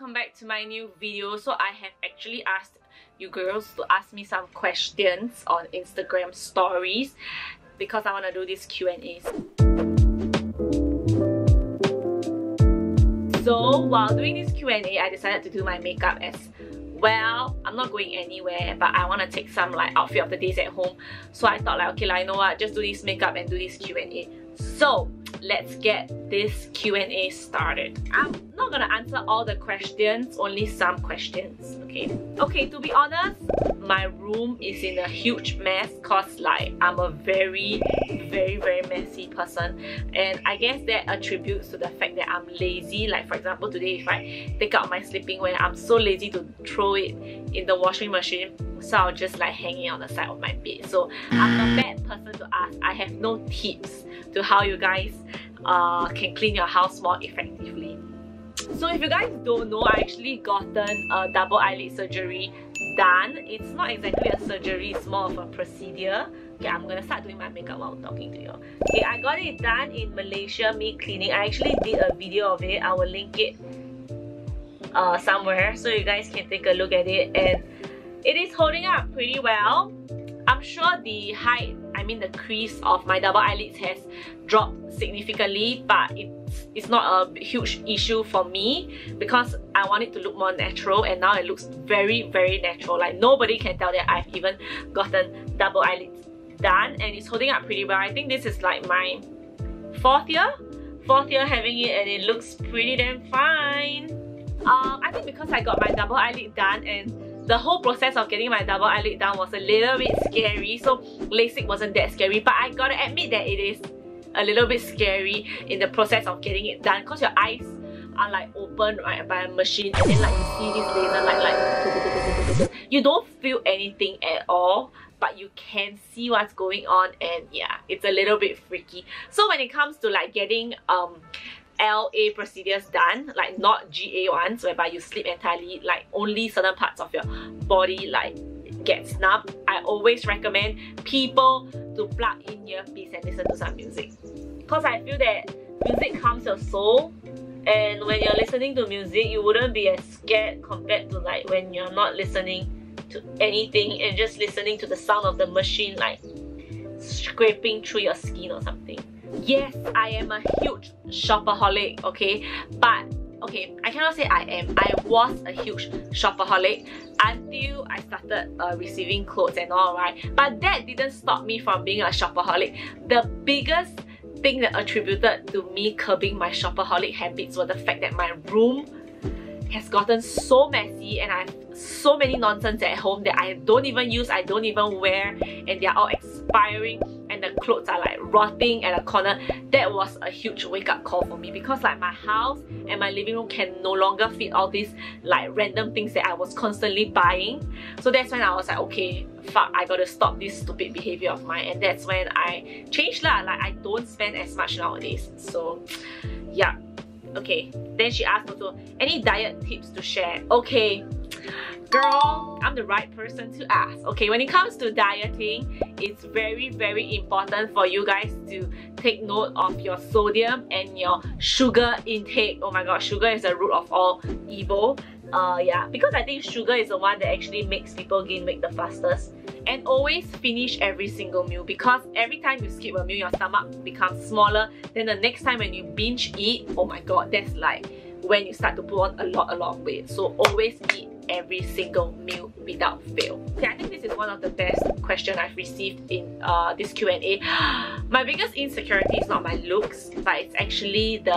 welcome back to my new video. So I have actually asked you girls to ask me some questions on Instagram stories because I want to do these Q&As. So while doing this Q&A, I decided to do my makeup as well. I'm not going anywhere, but I want to take some like outfit of the days at home. So I thought like, okay, like, you know what, just do this makeup and do this Q&A. So let's get this Q&A started. I'm not gonna answer all the questions, only some questions, okay? Okay, to be honest, my room is in a huge mess cause like I'm a very messy person, and I guess that attributes to the fact that I'm lazy. Like for example, today if I take out my sleeping wear, I'm so lazy to throw it in the washing machine, so I'll just like hang it on the side of my bed. So I'm a bad person to ask. I have no tips to how you guys can clean your house more effectively. So if you guys don't know, I actually gotten a double eyelid surgery done. It's not exactly a surgery, it's more of a procedure. Okay, I'm gonna start doing my makeup while talking to you. Okay, I got it done in Malaysia, me cleaning. I actually did a video of it. I will link it somewhere so you guys can take a look at it, and it is holding up pretty well. I'm sure the height, I mean the crease of my double eyelids has dropped significantly, but it's not a huge issue for me because I want it to look more natural, and now it looks very natural. Like nobody can tell that I've even gotten double eyelids done, and it's holding up pretty well. I think this is like my fourth year having it, and it looks pretty damn fine. I think because I got my double eyelid done, and the whole process of getting my double eyelid done was a little bit scary, so LASIK wasn't that scary, but I gotta admit that it is a little bit scary in the process of getting it done because your eyes are like open right by a machine, and then like you see this laser like you don't feel anything at all, but you can see what's going on, and yeah, it's a little bit freaky. So when it comes to like getting LA procedures done, like not GA ones whereby you sleep entirely, like only certain parts of your body like get snubbed, I always recommend people to plug in earpiece and listen to some music, because I feel that music calms your soul, and when you're listening to music you wouldn't be as scared compared to like when you're not listening to anything and just listening to the sound of the machine like scraping through your skin or something. Yes, I am a huge shopaholic, okay? But, okay, I cannot say I am. I was a huge shopaholic until I started receiving clothes and all, right? But that didn't stop me from being a shopaholic. The biggest thing that attributed to me curbing my shopaholic habits was the fact that my room has gotten so messy, and I have so many nonsense at home that I don't even use, I don't even wear, and they're all expiring, and the clothes are like rotting at a corner. That was a huge wake-up call for me, because like my house and my living room can no longer fit all these like random things that I was constantly buying. So that's when I was like, okay, fuck, I gotta stop this stupid behavior of mine, and that's when I changed lah. Like I don't spend as much nowadays. So yeah. Okay, then she asked also, any diet tips to share? Okay, girl, I'm the right person to ask. Okay, when it comes to dieting, it's very important for you guys to take note of your sodium and your sugar intake. Oh my god, sugar is the root of all evil. Yeah, because I think sugar is the one that actually makes people gain weight the fastest. And always finish every single meal, because every time you skip a meal, your stomach becomes smaller. Then the next time when you binge eat, oh my god, that's like when you start to put on a lot of weight. So always eat every single meal without fail. Okay, I think this is one of the best questions I've received in this Q&A. My biggest insecurity is not my looks, but it's actually the...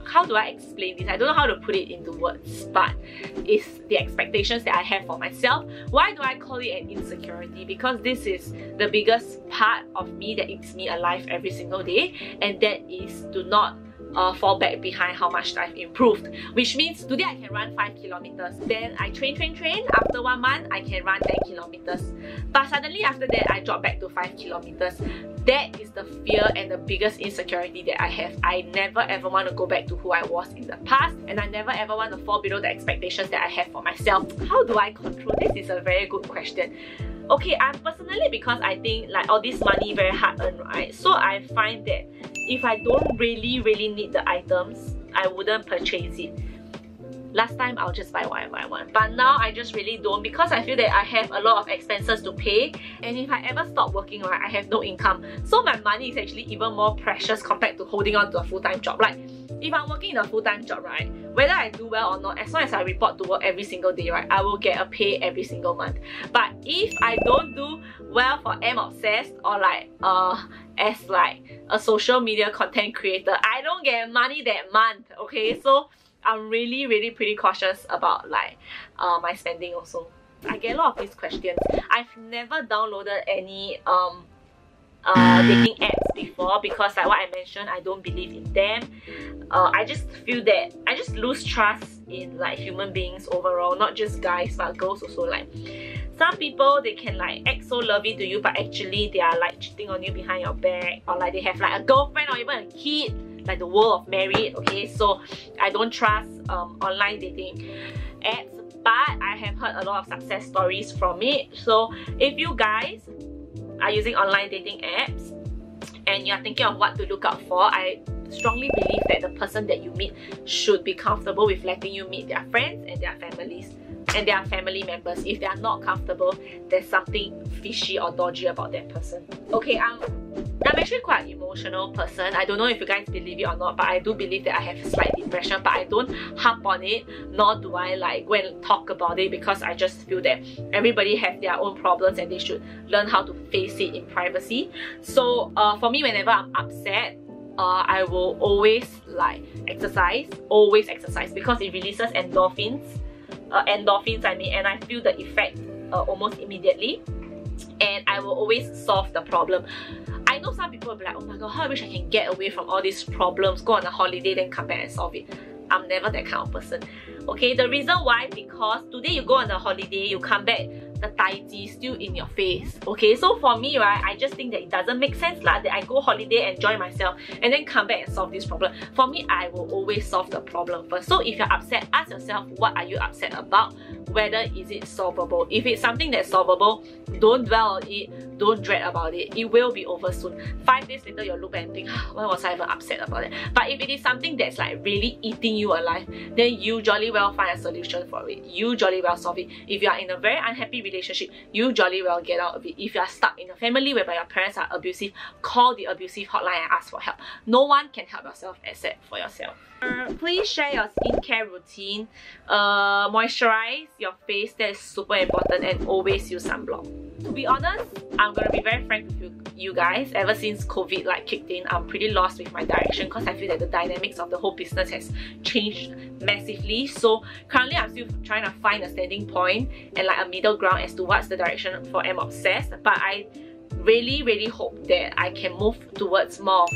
how do I explain this? I don't know how to put it into words, but it's the expectations that I have for myself. Why do I call it an insecurity? Because this is the biggest part of me that eats me alive every single day, and that is to not fall back behind how much I've improved. Which means today I can run 5 kilometers, then I train. After 1 month, I can run 10 kilometers. But suddenly after that, I drop back to 5 kilometers. That is the fear and the biggest insecurity that I have. I never ever want to go back to who I was in the past, and I never ever want to fall below the expectations that I have for myself. How do I control this? Is a very good question. Okay, I'm personally, because I think like all this money very hard earned, right? So I find that if I don't really need the items, I wouldn't purchase it. Last time I'll just buy whatever I want, but now I just really don't, because I feel that I have a lot of expenses to pay, and if I ever stop working, right, I have no income. So my money is actually even more precious compared to holding on to a full-time job. Like, if I'm working in a full-time job, right, whether I do well or not, as long as I report to work every single day, right, I will get a pay every single month. But if I don't do well for M Obsessed, or like as like a social media content creator, I don't get money that month, okay? So I'm really pretty cautious about like my spending also. I get a lot of these questions. I've never downloaded any dating apps before, because like what I mentioned, I don't believe in them. I just feel that I just lose trust in like human beings overall, not just guys but girls also. Like, some people, they can like act so lovey to you, but actually they are like cheating on you behind your back, or like they have like a girlfriend or even a kid, like the world of married, okay? So I don't trust online dating apps, but I have heard a lot of success stories from it. So if you guys are using online dating apps and you're thinking of what to look out for, I strongly believe that the person that you meet should be comfortable with letting you meet their friends and their families and their family members. If they are not comfortable, there's something fishy or dodgy about that person. Okay, I'm actually quite an emotional person. I don't know if you guys believe it or not, but I do believe that I have slight depression, but I don't harp on it, nor do I like go and talk about it, because I just feel that everybody has their own problems and they should learn how to face it in privacy. So for me, whenever I'm upset, I will always like exercise, because it releases endorphins, I mean, and I feel the effect almost immediately, and I will always solve the problem. I know some people will be like, oh my god, how I wish I can get away from all these problems, go on a holiday, then come back and solve it. I'm never that kind of person. Okay, the reason why, because today you go on a holiday, you come back, the taiji is still in your face. Okay, so for me, right, I just think that it doesn't make sense that I go holiday, enjoy myself, and then come back and solve this problem. For me, I will always solve the problem first. So if you're upset, ask yourself, what are you upset about? Whether is it solvable? If it's something that's solvable, don't dwell on it, don't dread about it. It will be over soon. 5 days later, you'll look back and think, why was I even upset about it? But if it is something that's like really eating you alive, then you jolly well find a solution for it. You jolly well solve it. If you are in a very unhappy relationship, you jolly well get out of it. If you are stuck in a family whereby your parents are abusive, call the abusive hotline and ask for help. No one can help yourself except for yourself. Please share your skincare routine. Moisturize your face, that is super important, and always use sunblock. To be honest, I'm gonna be very frank with you guys. Ever since COVID like kicked in, I'm pretty lost with my direction, because I feel that the dynamics of the whole business has changed massively. So currently I'm still trying to find a standing point and like a middle ground as to what's the direction for M Obsessed. But I really hope that I can move towards more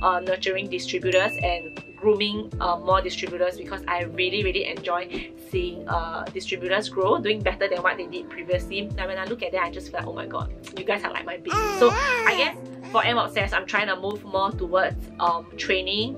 of nurturing distributors and grooming more distributors, because I really enjoy seeing distributors grow, doing better than what they did previously. Now when I look at that, I just feel like, oh my god, you guys are like my baby. So I guess for M Obsessed, I'm trying to move more towards training,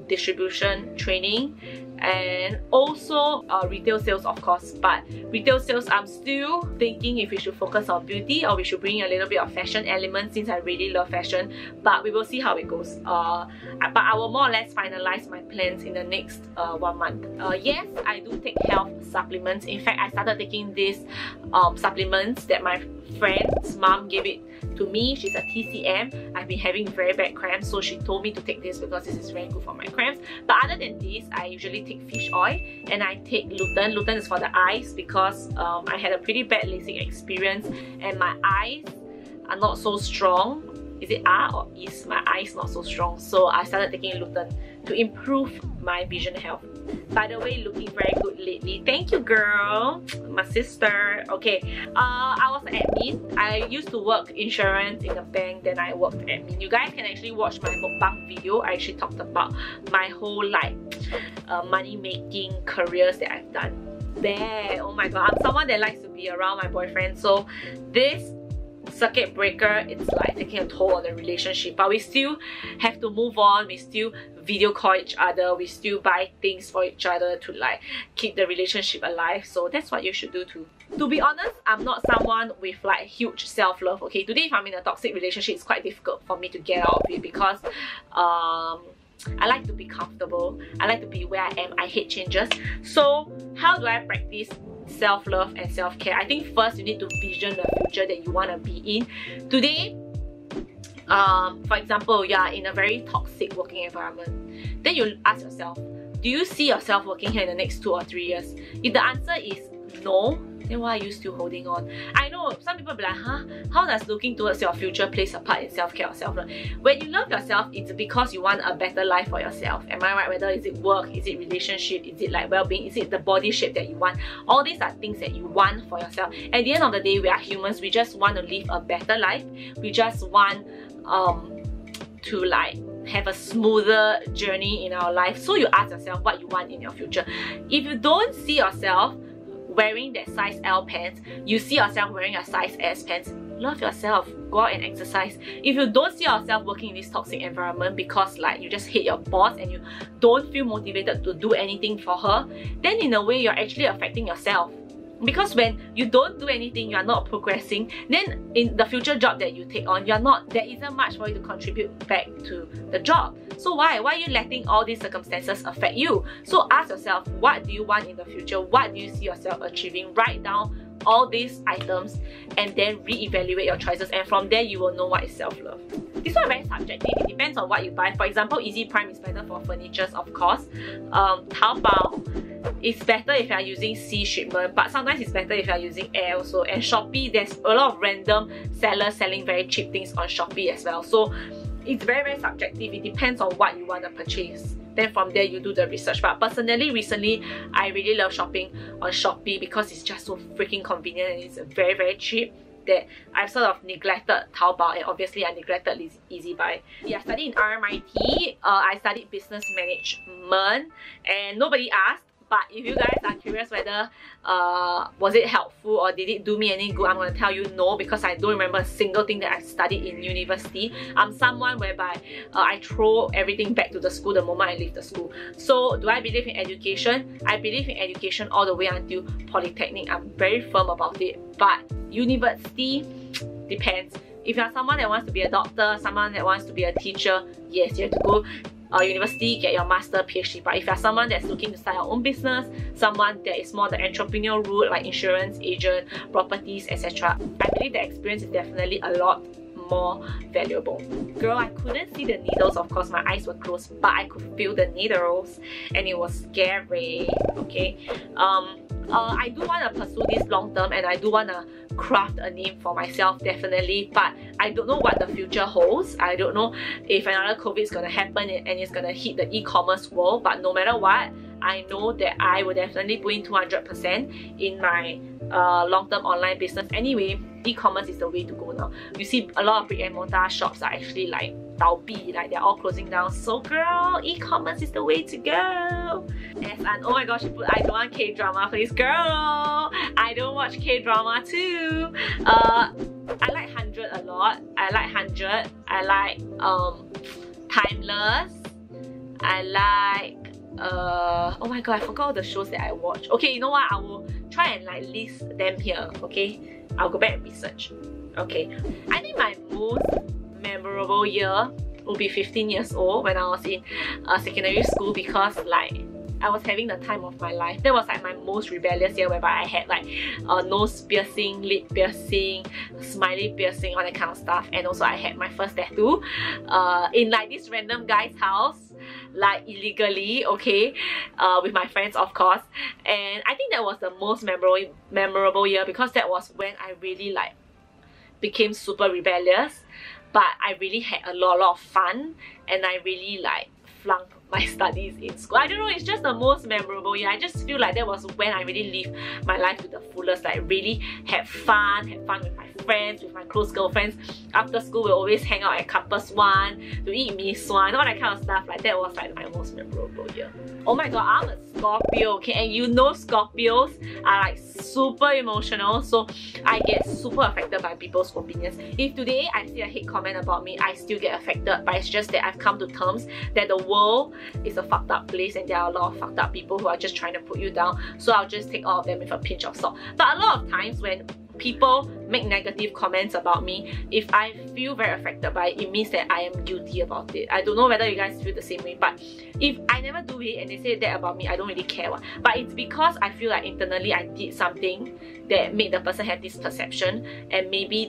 distribution training, and also retail sales, of course. But retail sales, I'm still thinking if we should focus on beauty or we should bring a little bit of fashion element, since I really love fashion. But we will see how it goes. But I will more or less finalize my plans in the next 1 month. Yes, I do take health supplements. In fact, I started taking these supplements that my friend's mom gave it to me. She's a TCM. I've been having very bad cramps, so she told me to take this because this is very good for my cramps. But other than this, I usually take fish oil and I take lutein. Lutein is for the eyes, because I had a pretty bad LASIK experience and my eyes are not so strong. Is it or is my eyes not so strong? So I started taking lutein to improve my vision health. By the way, looking very good lately. Thank you, girl. My sister. Okay, I was an admin. I used to work insurance in a bank, then I worked admin. You guys can actually watch my mukbang video. I actually talked about my whole like money making careers that I've done. There, oh my god, I'm someone that likes to be around my boyfriend. So this circuit breaker, it's like taking a toll on the relationship, but we still have to move on. We still video call each other, we still buy things for each other to like keep the relationship alive. So that's what you should do too. To be honest, I'm not someone with like huge self-love. Okay, today if I'm in a toxic relationship, it's quite difficult for me to get out of it, because I like to be comfortable. I like to be where I am. I hate changes. So how do I practice self-love and self-care? I think first you need to vision the future that you want to be in. Today, for example, you are in a very toxic working environment. Then you ask yourself, do you see yourself working here in the next 2 or 3 years? If the answer is no, then why are you still holding on? I know some people be like, huh? How does looking towards your future plays a part in self-care or self-love? When you love yourself, it's because you want a better life for yourself. Am I right? Whether is it work, is it relationship, is it like well-being, is it the body shape that you want? All these are things that you want for yourself. At the end of the day, we are humans. We just want to live a better life. We just want to like have a smoother journey in our life. So you ask yourself what you want in your future. If you don't see yourself wearing that size L pants, you see yourself wearing a size S pants, love yourself, go out and exercise. If you don't see yourself working in this toxic environment because like you just hate your boss and you don't feel motivated to do anything for her, then in a way you're actually affecting yourself. Because when you don't do anything, you are not progressing, then in the future job that you take on, there isn't much for you to contribute back to the job. So why are you letting all these circumstances affect you? So ask yourself, what do you want in the future? What do you see yourself achieving? Write down all these items and then re-evaluate your choices, and from there you will know what is self-love. This one very subjective. It depends on what you buy. For example, Easy Prime is better for furniture, of course. Taobao is better if you are using sea shipment, but sometimes it's better if you are using air also. And Shopee, there's a lot of random sellers selling very cheap things on Shopee as well. So it's very subjective. It depends on what you want to purchase. Then from there you do the research. But personally, recently I really love shopping on Shopee because it's just so freaking convenient and it's very cheap, that I've sort of neglected Taobao, and obviously I neglected Easy Buy. Yeah, I studied in RMIT. I studied business management and nobody asked. But if you guys are curious whether was it helpful or did it do me any good, I'm going to tell you no, because I don't remember a single thing that I studied in university. I'm someone whereby I throw everything back to the school the moment I leave the school. So do I believe in education? I believe in education all the way until polytechnic. I'm very firm about it. But university depends. If you're someone that wants to be a doctor, someone that wants to be a teacher, yes, you have to go university, get your master, PhD. But if you're someone that's looking to start your own business, someone that is more the entrepreneurial route like insurance, agent, properties, etc., I believe the experience is definitely a lot more valuable. Girl, I couldn't see the needles, of course, my eyes were closed, but I could feel the needles and it was scary, okay? I do want to pursue this long term and I do want to craft a name for myself, definitely, but I don't know what the future holds. I don't know if another COVID is going to happen and it's going to hit the e-commerce world, but no matter what, I know that I will definitely put in 200% in my long-term online business. Anyway, e-commerce is the way to go now. You see a lot of brick and mortar shops are actually like 倒闭, like they're all closing down. So girl, e-commerce is the way to go. And oh my gosh, I don't want K-drama, please. Girl, I don't watch K-drama too. I like 100 a lot. I like 100. I like Timeless. I like oh my god, I forgot all the shows that I watch. Okay, you know what? I will try and like list them here, okay? I'll go back and research. Okay, I think my most memorable year will be 15 years old when I was in secondary school, because like I was having the time of my life. That was like my most rebellious year, whereby I had like nose piercing, lip piercing, smiley piercing, all that kind of stuff. And also I had my first tattoo in like this random guy's house, like illegally, okay, with my friends, of course. And I think that was the most memorable year, because that was when I really like became super rebellious, but I really had a lot of fun, and I really like flunked my studies in school. I don't know, it's just the most memorable year. I just feel like that was when I really lived my life to the fullest, like really had fun with my friends, with my close girlfriends. After school, we always hang out at Campus 1 to eat mee sua, all that kind of stuff. Like that was like my most memorable year. Oh my god, I'm a Scorpio, okay, and you know Scorpios are like super emotional, so I get super affected by people's opinions. If today I see a hate comment about me, I still get affected, but it's just that I've come to terms that the world is a fucked up place and there are a lot of fucked up people who are just trying to put you down, so I'll just take all of them with a pinch of salt. But a lot of times when people make negative comments about me, if I feel very affected by it, it means that I am guilty about it. I don't know whether you guys feel the same way, but if I never do it and they say that about me, I don't really care. But it's because I feel like internally I did something that made the person have this perception, and maybe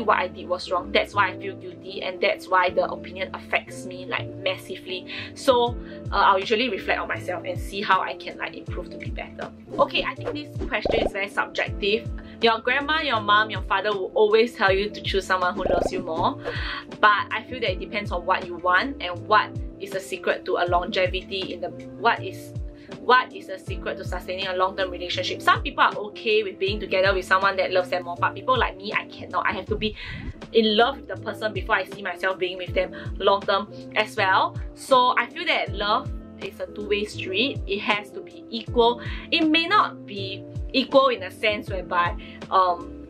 what I did was wrong. That's why I feel guilty, and that's why the opinion affects me like massively. So I'll usually reflect on myself and see how I can like improve to be better. Okay, I think this question is very subjective. Your grandma, your mom, your father will always tell you to choose someone who loves you more, but I feel that it depends on what you want and what is the secret to a longevity in the what is the secret to sustaining a long-term relationship. Some people are okay with being together with someone that loves them more, but people like me, I cannot. I have to be in love with the person before I see myself being with them long-term as well. So I feel that love is a two-way street. It has to be equal. It may not be equal in a sense whereby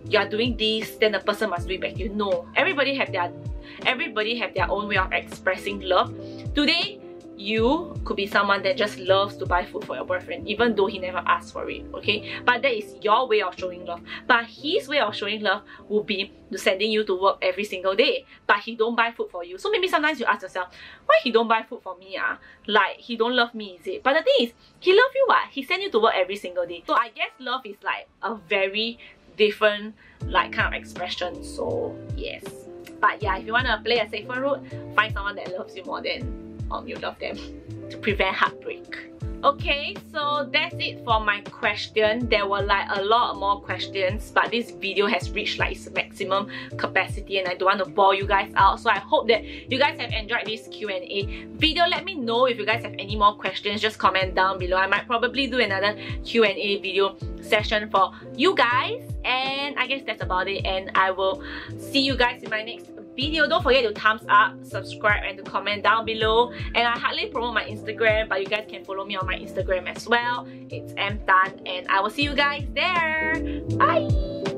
you are doing this, then the person must do it back to you. No, everybody have their own way of expressing love. Today, you could be someone that just loves to buy food for your boyfriend even though he never asked for it, okay? But that is your way of showing love. But his way of showing love will be sending you to work every single day, but he don't buy food for you. So maybe sometimes you ask yourself, why he don't buy food for me? Like, he don't love me, is it? But the thing is, he love you. He send you to work every single day. So I guess love is like a very different like kind of expression. So yes, but yeah, if you want to play a safer route, find someone that loves you more than you love them, to prevent heartbreak. Okay, so that's it for my question. There were like a lot more questions, but this video has reached like its maximum capacity and I don't want to bore you guys out. So I hope that you guys have enjoyed this Q&A video. Let me know if you guys have any more questions. Just comment down below. I might probably do another Q&A video session for you guys. And I guess that's about it, and I will see you guys in my next video. Don't forget to thumbs up, subscribe, and to comment down below. And I hardly promote my Instagram, but you guys can follow me on my Instagram as well. It's mtan, and I will see you guys there. Bye!